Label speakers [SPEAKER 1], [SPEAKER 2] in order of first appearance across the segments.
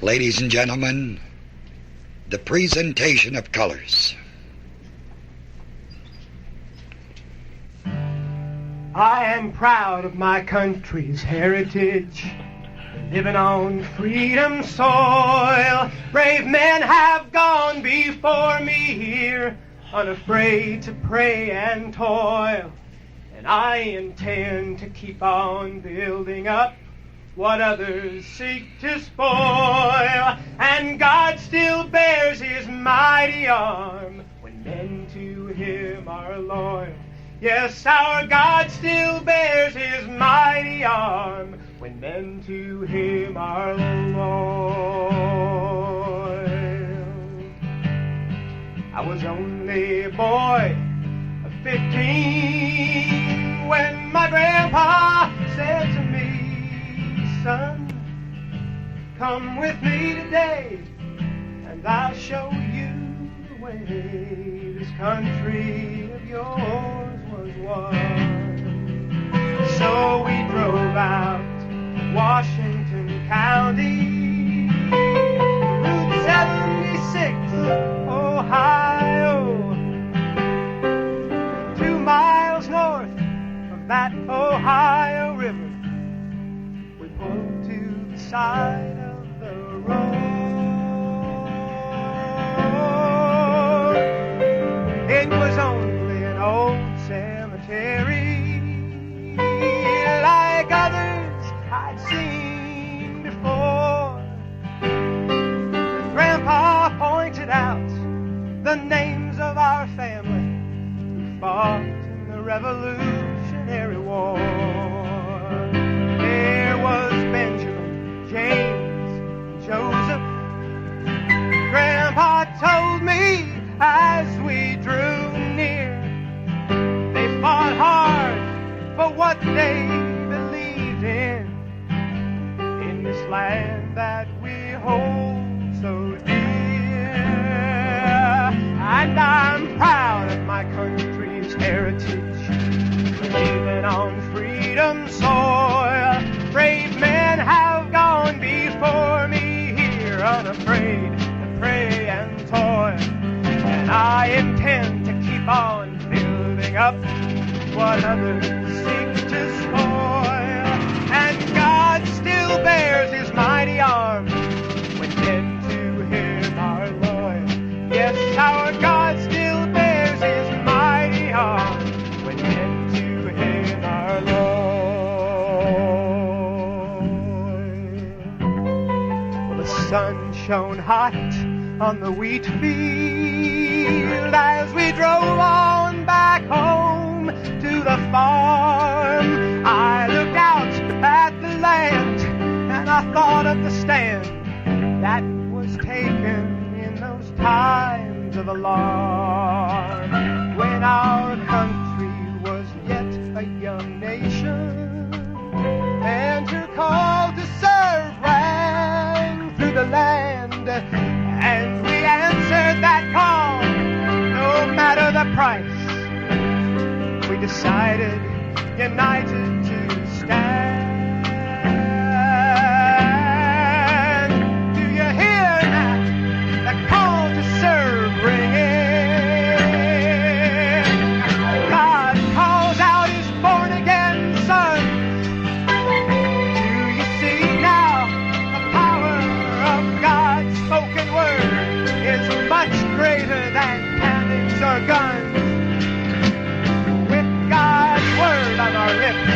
[SPEAKER 1] Ladies and gentlemen, the presentation of colors.
[SPEAKER 2] I am proud of my country's heritage, living on freedom's soil. Brave men have gone before me here, unafraid to pray and toil. And I intend to keep on building up what others seek to spoil. And God still bears his mighty arm when men to him are loyal. Yes, our God still bears his mighty arm when men to him are loyal. I was only a boy of 15 when my grandpa said to me, "Son, come with me today and I'll show you the way. This country of yours was won." So we drove out Washington County, Route 76, Ohio. 2 miles north of that Ohio River, we pulled to the side of the road. It was only an old cemetery, like others I'd seen before. Grandpa pointed out the names of our family who fought in the Revolutionary War. There was Benjamin, James, and Joseph. Grandpa told me as we drew near, they fought hard for what they believed in this land that we hold so dear. And I'm proud of my country's heritage, living on freedom's soil. Brave men have gone before me here, unafraid to pray and toil. And I intend to keep on building up what others seek to spoil. And God still bears his mighty arm when men to him are loyal. Yes, our God still bears his mighty arm when men to him are loyal. Well, the sun shone hot on the wheat field as we drove on back home to the farm. I looked out at the land and I thought of the stand that was taken in those times of alarm, when our country was yet a young nation and her call to serve rang through the land. And we answered that call no matter the price. We decided united to stand. Do you hear that? The call to serve ringing. God calls out his born-again son. Do you see now the power of God's spoken word is much greater than cannons or guns? With God's word on our lips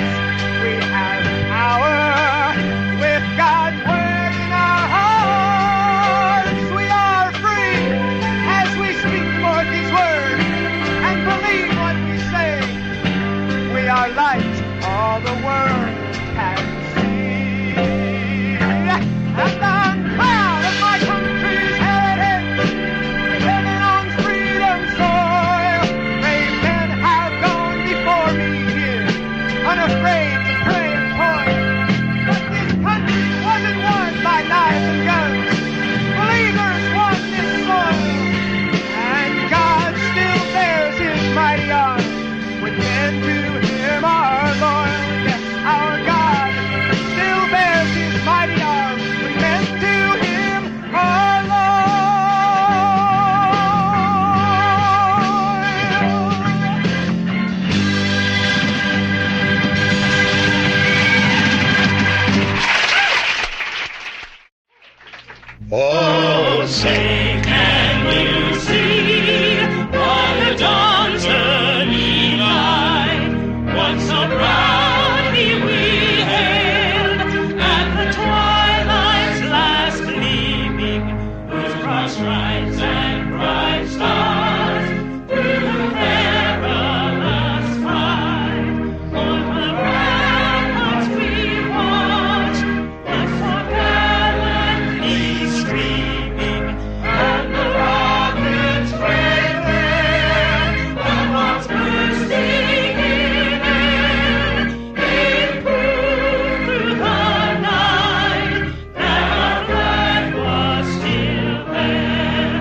[SPEAKER 1] Oh,
[SPEAKER 3] say, can you see by the dawn's early light what so proudly we hailed at the twilight's last gleaming, whose broad stripes and bright stars through the perilous fight o'er the ramparts we watched, but so gallantly streaming, and the rockets' great glare, the bombs bursting in air, it proved through the night that our flag was still there.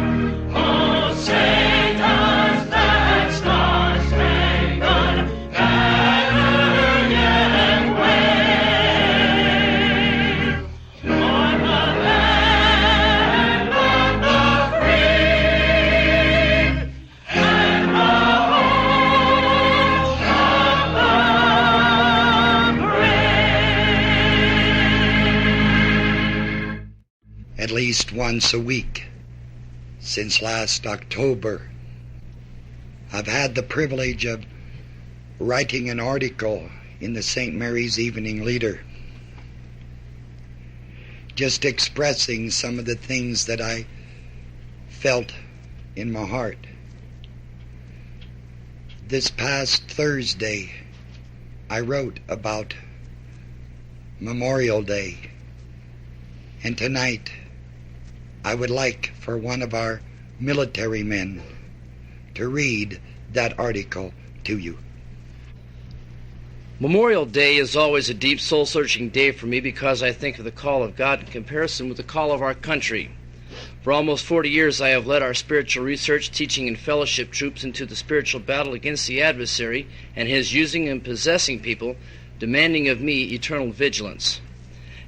[SPEAKER 3] Oh, say does that star-spangled banner yet wave o'er the land of the free and the home of the brave?
[SPEAKER 1] at least once a week since last October, I've had the privilege of writing an article in the St. Mary's Evening Leader, just expressing some of the things that I felt in my heart. This past Thursday, I wrote about Memorial Day, and tonight I would like for one of our military men to read that article to you.
[SPEAKER 4] Memorial Day is always a deep soul-searching day for me because I think of the call of God in comparison with the call of our country. For almost 40 years I have led our spiritual research, teaching, and fellowship troops into the spiritual battle against the adversary and his using and possessing people, demanding of me eternal vigilance.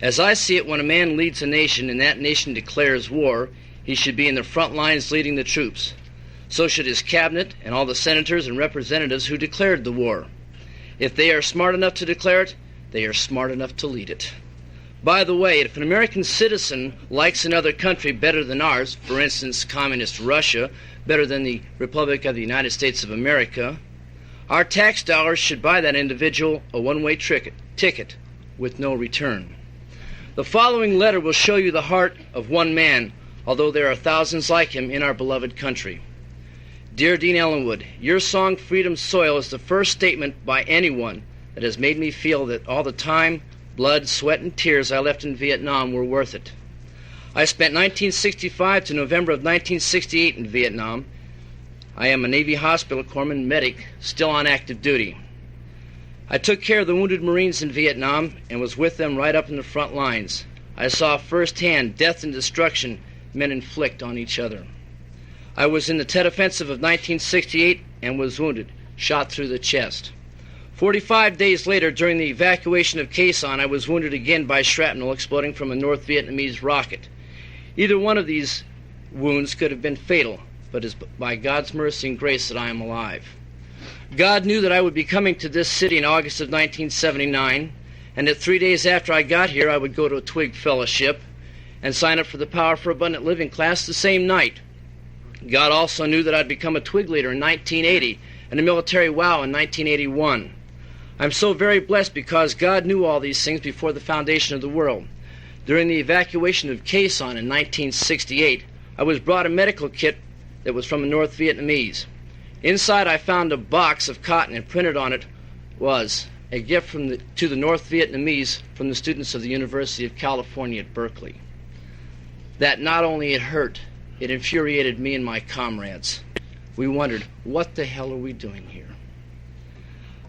[SPEAKER 4] As I see it, when a man leads a nation and that nation declares war, he should be in the front lines leading the troops. So should his cabinet and all the senators and representatives who declared the war. If they are smart enough to declare it, they are smart enough to lead it. By the way, if an American citizen likes another country better than ours, for instance, communist Russia, better than the Republic of the United States of America, our tax dollars should buy that individual a one-way ticket with no return. The following letter will show you the heart of one man, although there are thousands like him in our beloved country. Dear Dean Ellenwood, your song Freedom's Soil is the first statement by anyone that has made me feel that all the time, blood, sweat, and tears I left in Vietnam were worth it. I spent 1965 to November of 1968 in Vietnam. I am a Navy hospital corpsman medic, still on active duty. I took care of the wounded Marines in Vietnam and was with them right up in the front lines. I saw firsthand death and destruction men inflict on each other. I was in the Tet Offensive of 1968 and was wounded, shot through the chest. 45 days later, during the evacuation of Quezon, I was wounded again by shrapnel exploding from a North Vietnamese rocket. Either one of these wounds could have been fatal, but it is by God's mercy and grace that I am alive. God knew that I would be coming to this city in August of 1979, and that 3 days after I got here I would go to a Twig Fellowship and sign up for the Power for Abundant Living class the same night. God also knew that I'd become a Twig leader in 1980 and a military WOW in 1981. I'm so very blessed because God knew all these things before the foundation of the world. During the evacuation of Quezon in 1968, I was brought a medical kit that was from a North Vietnamese. Inside I found a box of cotton, and printed on it was a gift to the North Vietnamese from the students of the University of California at Berkeley. That not only it hurt, it infuriated me and my comrades. We wondered, what the hell are we doing here?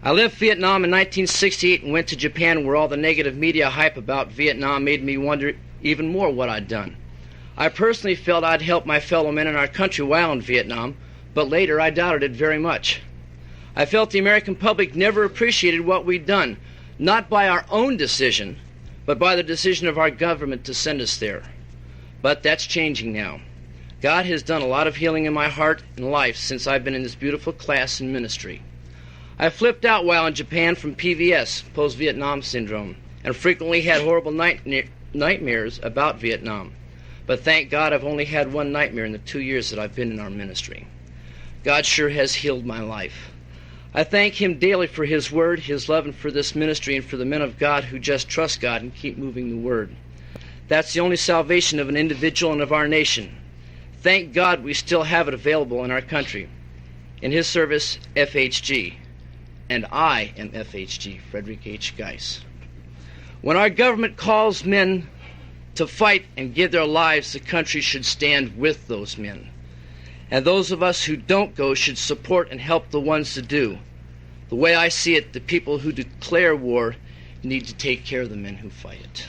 [SPEAKER 4] I left Vietnam in 1968 and went to Japan, where all the negative media hype about Vietnam made me wonder even more what I'd done. I personally felt I'd helped my fellow men in our country while in Vietnam, but later I doubted it very much. I felt the American public never appreciated what we'd done, not by our own decision, but by the decision of our government to send us there. But that's changing now. God has done a lot of healing in my heart and life since I've been in this beautiful class in ministry. I flipped out while in Japan from PVS, post-Vietnam syndrome, and frequently had horrible nightmares about Vietnam. But thank God I've only had one nightmare in the 2 years that I've been in our ministry. God sure has healed my life. I thank Him daily for His Word, His love, and for this ministry, and for the men of God who just trust God and keep moving the Word. That's the only salvation of an individual and of our nation. Thank God we still have it available in our country. In His service, FHG. And I am FHG, Frederick H. Geis. When our government calls men to fight and give their lives, the country should stand with those men. And those of us who don't go should support and help the ones that do. The way I see it, the people who declare war need to take care of the men who fight it.